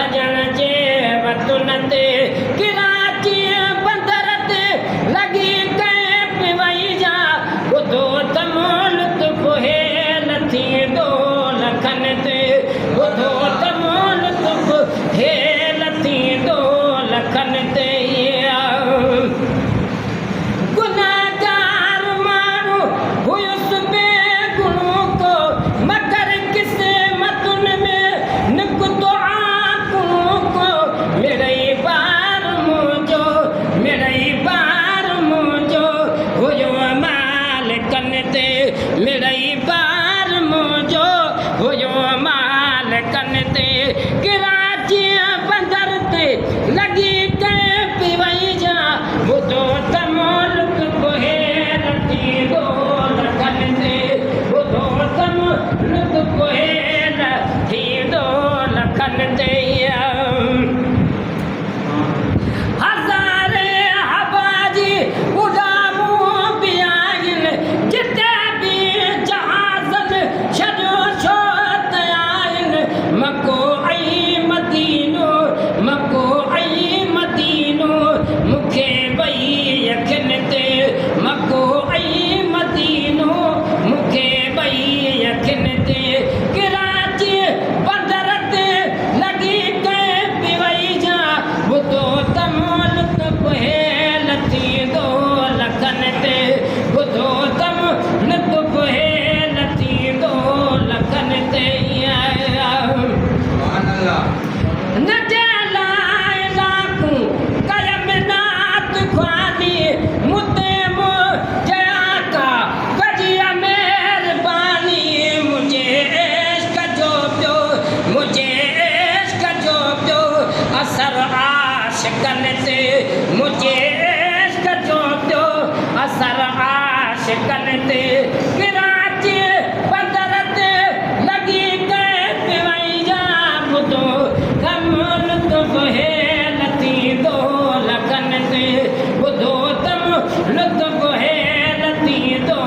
भजन जे वतन ते कराची बंदर ते लगी कंहिं पिवई जा ॿुधो त लुत्फ़ हेल थींदो लखनि ते ॿुधो त लुत्फ़ हेल थींदो लखनि ते गुनाहगार माण्हू हुयुसि बेगुणो को मगर क़िस्मतुनि में निकितो आकुणो को मिड़ई बार मुंहिंजो हुयो मालिकनि ते मिड़ई बार मुंहिंजो हुयो मालिकनि ते कराची बंदर ते लॻी कंहिं पिवई जा ॿुधो त मुल्क हेल थींदो लखनि ते ॿुधो त मुल्क हेल थींदो लखनि ते हज़ारे हवाजी उॾामूं बि आहिनि जिते बि जहाज़नि छॾियो छो त आहिनि मको ऐं मदीनो मूंखे ॿई अखियुनि ते मको ऐं मदीनो मूंखे ॿई अखियुनि ते कराची बंदर ते लॻी कंहिं पिवई जा ॿुधो त मुल्क हेल थींदो लखनि ते ॿुधो त मुल्क हेल थींदो लखनि ते न लाइ लाखूं कयमनात ख़्वानी मुते जया का कजिया महिरबानी मुझे इश्क जो ॿियो असर आशिक़नि ते मुझे इश्क जो ॿियो असर आशिक़नि ते कराची बंदर ते लॻी कंहिं पिवई जा ॿुधो त मुल्क हेल थींदो लखनि ते ॿुधो त मुल्क हेल थींदो